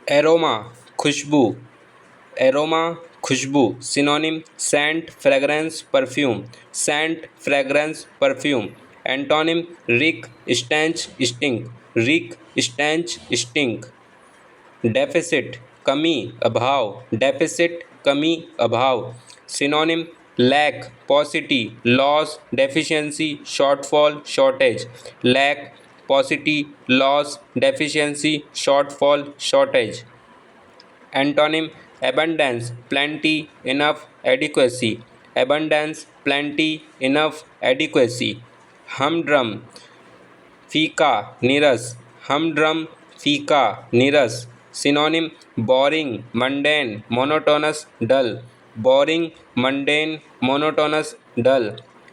Aroma खुशबू, aroma खुशबू। Synonym scent fragrance perfume, scent fragrance perfume. Antonym reek stench stink, reek stench stink. Deficit कमी अभाव, deficit कमी अभाव। Synonym lack paucity loss deficiency shortfall shortage, lack paucity loss deficiency shortfall shortage. Antonym abundance plenty enough adequacy, abundance plenty enough adequacy। Humdrum फीका नीरस, humdrum फीका नीरस। Synonym boring mundane monotonous dull, boring mundane monotonous dull.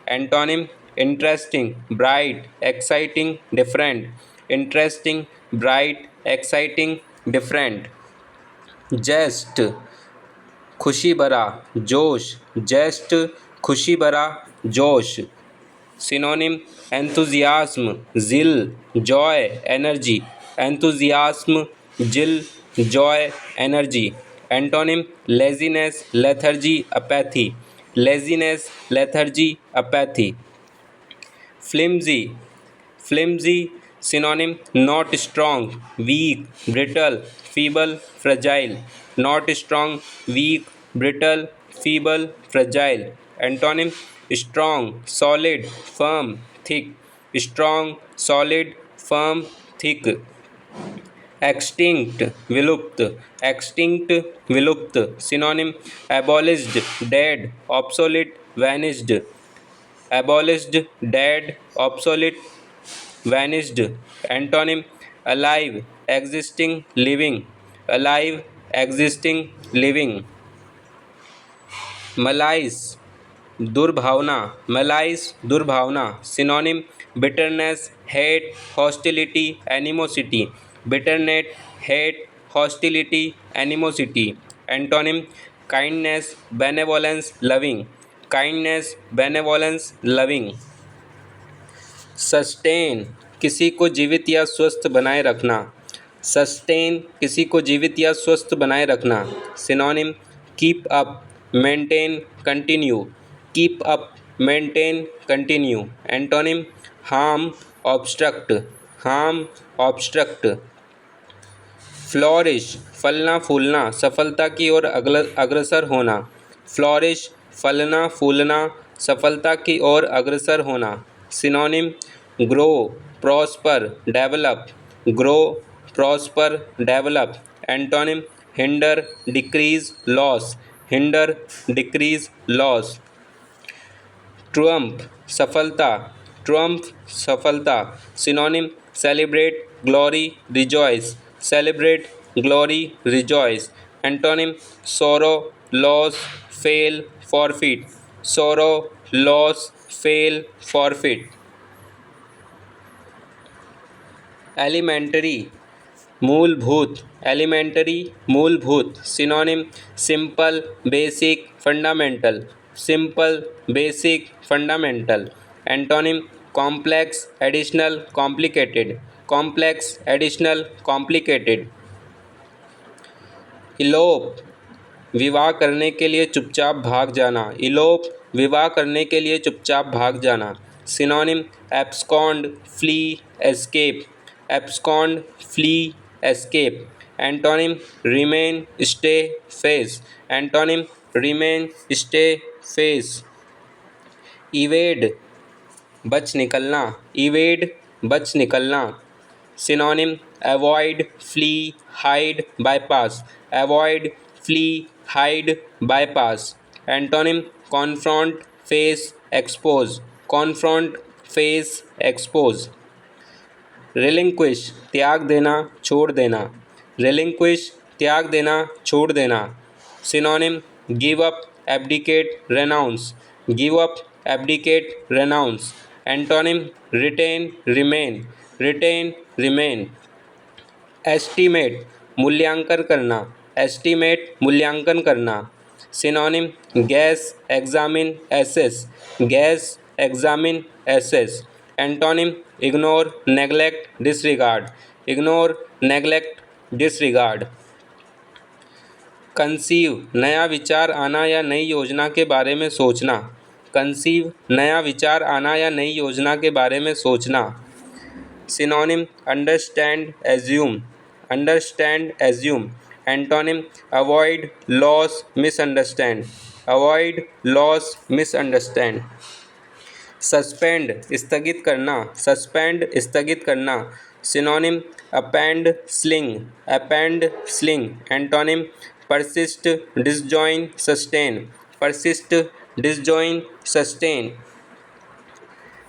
Antonym interesting bright exciting different, interesting bright exciting different. जेस्ट खुशी भरा जोश, जेस्ट खुशी भरा जोश। Synonym एंथुजियास्म zeal joy energy, enthusiasm zeal joy energy. Antonym laziness lethargy apathy, laziness lethargy apathy. Flimsy, flimsy. Synonym not strong weak brittle feeble fragile, not strong weak brittle feeble fragile. Antonym strong solid firm thick, strong solid firm thick. Extinct विलुप्त, extinct विलुप्त। Synonym abolished dead obsolete vanished, abolished dead obsolete vanished. Antonym alive existing living, alive existing living. Malice दुर्भावना, malice दुर्भावना। Synonym bitterness hate hostility animosity, bitterness hate hostility animosity. Antonym kindness benevolence loving, kindness benevolence loving. Sustain किसी को जीवित या स्वस्थ बनाए रखना, sustain किसी को जीवित या स्वस्थ बनाए रखना। Synonym keep up maintain continue, keep up maintain continue. Antonym harm obstruct, harm obstruct. Flourish फलना फूलना सफलता की ओर अग्रसर होना, फ्लोरिश फलना फूलना सफलता की ओर अग्रसर होना। Synonym grow prosper develop, grow prosper develop. Antonym hinder decrease loss, hinder decrease loss. Triumph सफलता, ट्रुम्फ सफलता। Synonym celebrate glory rejoice, celebrate glory rejoice. Antonym sorrow loss fail forfeit, sorrow loss fail forfeit. Elementary मूलभूत, elementary मूलभूत। Synonym simple basic fundamental, simple basic fundamental. Antonym complex additional complicated, complex additional complicated. Elope विवाह करने के लिए चुपचाप भाग जाना, elope विवाह करने के लिए चुपचाप भाग जाना। Synonym abscond flee escape, abscond flee escape. Antonym remain stay face, antonym remain stay face. Evade बच निकलना, इवेड बच निकलना। Synonym avoid flee hide bypass, avoid flee hide bypass. Antonym confront face expose, confront face expose. Relinquish त्याग देना छोड़ देना, relinquish त्याग देना छोड़ देना। Synonym give up abdicate renounce, give up abdicate renounce. Antonym retain remain, retain remain. Estimate मूल्यांकन करना, एस्टीमेट मूल्यांकन करना। Synonym guess examine assess, guess examine assess. Antonym ignore neglect disregard, ignore neglect disregard. Conceive नया विचार आना या नई योजना के बारे में सोचना। कंसीव नया विचार आना या नई योजना के बारे में सोचना। Synonym understand assume. Understand assume. Antonym avoid loss misunderstand. Avoid loss misunderstand. Suspend स्थगित करना। सस्पेंड स्थगित करना। Synonym append sling. Append sling. Antonym persist disjoin sustain. Persist disjoin sustain.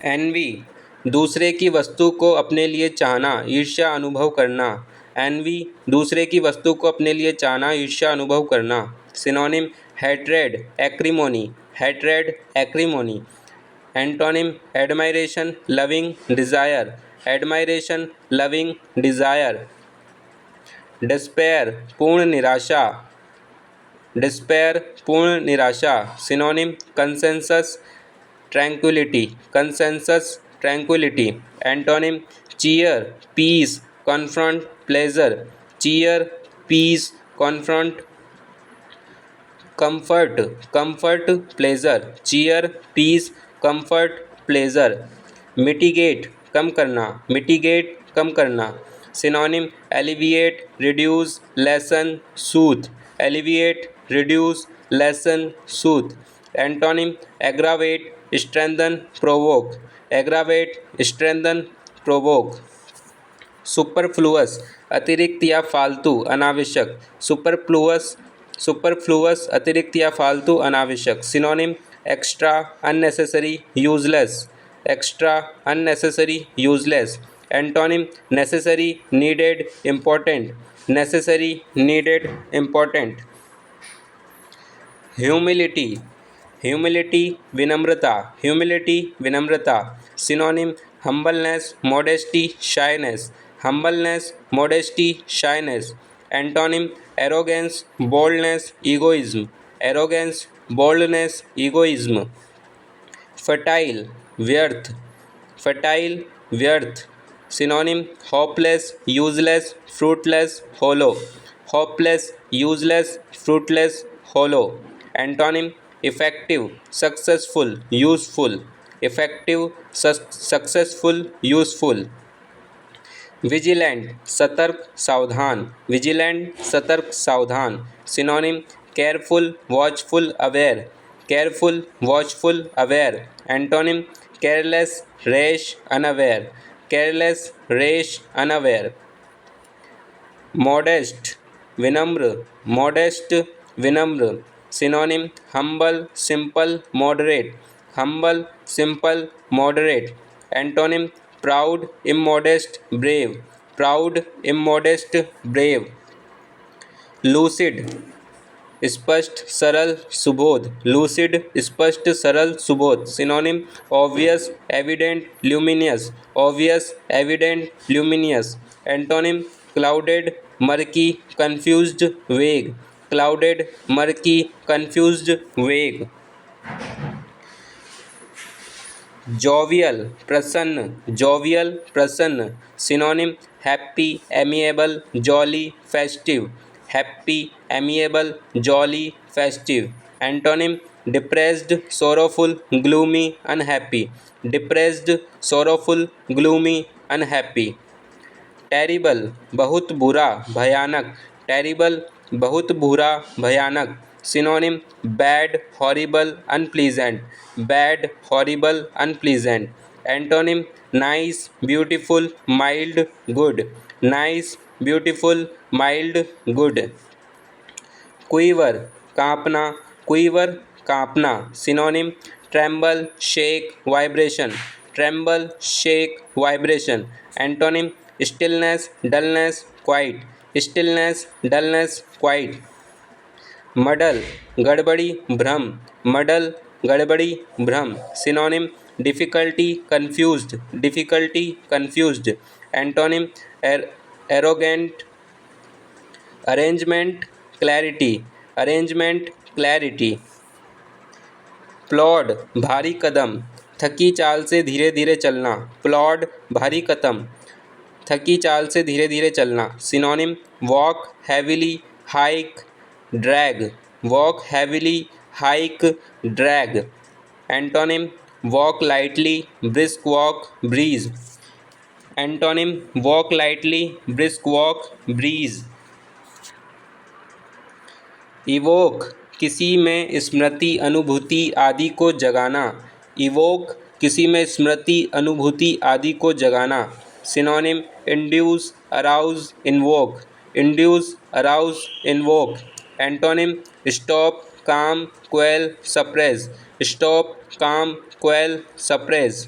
Envy दूसरे की वस्तु को अपने लिए चाहना, ईर्ष्या अनुभव करना। एनवी दूसरे की वस्तु को अपने लिए चाहना, ईर्ष्या अनुभव करना। Synonym hatred acrimony. Hatred acrimony. Antonym admiration loving desire. Admiration loving desire. Despair पूर्ण निराशा। डिस्पेयर पूर्ण निराशा। Synonym consensus tranquillity. Consensus tranquillity. Antonym cheer peace confront pleasure. Cheer peace confront comfort. Comfort pleasure. Cheer peace comfort pleasure. Mitigate कम करना। Mitigate कम करना। Synonym alleviate reduce lessen soothe. Alleviate reduce lessen soothe. Antonym aggravate strengthen provoke. Aggravate strengthen provoke. Superfluous अतिरिक्त या फालतू अनावश्यक। Superfluous superfluous अतिरिक्त या फालतू अनावश्यक। Synonym extra unnecessary useless. Extra unnecessary useless. Antonym necessary needed important. Necessary needed important. Humility humility विनम्रता। Humility विनम्रता। Synonym humbleness modesty shyness. Humbleness modesty shyness. Antonym arrogance boldness egoism. Arrogance boldness egoism. Futile व्यर्थ। Futile व्यर्थ। Synonym hopeless useless fruitless hollow. Hopeless useless fruitless hollow. Antonym effective successful useful. Effective successful useful. Vigilant सतर्क सावधान। Vigilant सतर्क सावधान। Synonym careful watchful aware. Careful watchful aware. Antonym careless rash unaware. Careless rash unaware. Modest विनम्र। Modest विनम्र। Synonym humble simple moderate. Humble simple moderate. Antonym proud immodest brave. Proud immodest brave. Lucid स्पष्ट सरल सुबोध। Lucid स्पष्ट सरल सुबोध। Synonym obvious evident luminous. Obvious evident luminous. Antonym clouded murky confused vague. Clouded murky confused vague. Jovial प्रसन्न। Jovial प्रसन्न। Synonym happy amiable jolly festive. Happy amiable jolly festive. Antonym depressed sorrowful gloomy unhappy. Depressed sorrowful gloomy unhappy. Terrible बहुत बुरा भयानक। Terrible बहुत बुरा भयानक। Synonym bad horrible unpleasant. Bad horrible unpleasant. Antonym nice beautiful mild good. Nice beautiful mild good. Quiver कांपना। Quiver कांपना। Synonym tremble shake vibration. Tremble shake vibration. Antonym stillness dullness quiet. Stillness dullness quiet. Muddle गड़बड़ी भ्रम। Muddle गड़बड़ी भ्रम। Synonym difficulty confused. Difficulty confused. Antonym arrogant arrangement clarity. Arrangement clarity. Plod भारी कदम। थकी चाल से धीरे धीरे चलना। प्लॉड भारी कदम। थकी चाल से धीरे धीरे चलना। Synonym walk heavily hike drag, walk heavily, hike, drag. Antonym: walk lightly, brisk walk, breeze. Antonym: walk lightly, brisk walk, breeze. Evoke, किसी में स्मृति, अनुभूति आदि को जगाना। इवोक, किसी में स्मृति, अनुभूति आदि को जगाना। Synonym: induce, arouse, invoke. Induce, arouse, invoke. Antonym: stop, काम, क्वेल, सप्रेस। स्टॉप, काम, क्वेल, सप्रेस।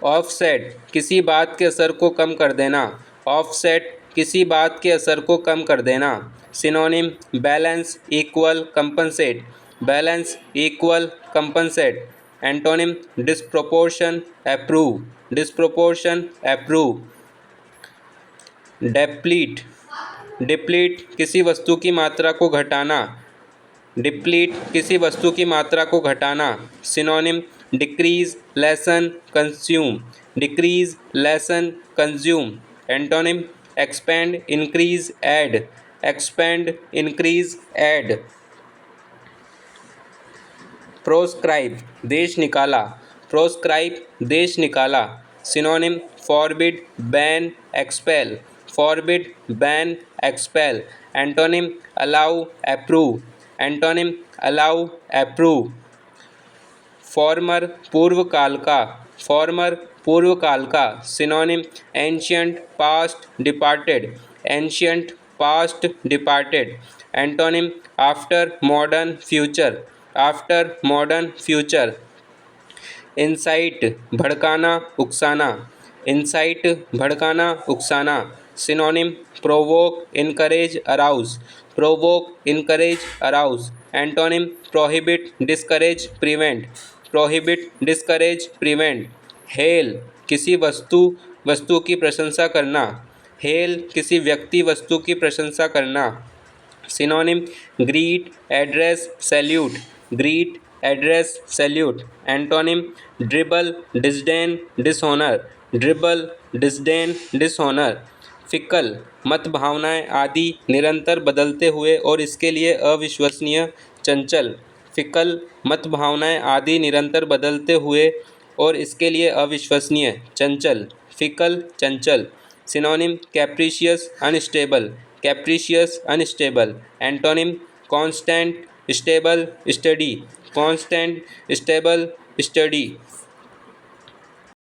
ऑफसेट, किसी बात के असर को कम कर देना। ऑफसेट, किसी बात के असर को कम कर देना। Synonym: balance, equal, compensate. Balance, equal, compensate. Antonym: disproportion, approve. Disproportion, approve. Deplete, deplete, किसी वस्तु की मात्रा को घटाना। डिप्लीट, किसी वस्तु की मात्रा को घटाना। Synonym: decrease, lessen, consume. Decrease, lessen, consume. Antonym: expand, increase, add. Expand, increase, add. Proscribe, देश निकाला। प्रोस्क्राइब, देश निकाला। Synonym: forbid, ban, expel. Forbid, ban, expel. Antonym: allow, approve. Antonym: allow, approve. Former, पूर्व काल का। फॉर्मर, पूर्व काल का। Synonym: ancient, past, departed. Ancient, past, departed. Antonym: after, modern, future. After, modern, future. Incite, भड़काना, उकसाना। इंसाइट, भड़काना, उकसाना। Synonym: provoke, encourage, arouse. Provoke, encourage, arouse. Antonym: prohibit, discourage, prevent. Prohibit, discourage, prevent. Hello, किसी वस्तु की प्रशंसा करना। Hello, किसी व्यक्ति, वस्तु की प्रशंसा करना। Synonym: greet, address, salute. Greet, address, salute. Antonym: dribble, disdain, dishonour. Dribble, disdain, dishonour. Fickle, मत भावनाएं आदि, निरंतर बदलते हुए और इसके लिए अविश्वसनीय, चंचल। फिकल, मत भावनाएं आदि, निरंतर बदलते हुए और इसके लिए अविश्वसनीय, चंचल। फिकल, चंचल। Synonym: capricious, unstable. Capricious, unstable. Antonym: constant, stable, steady. Constant, stable, study.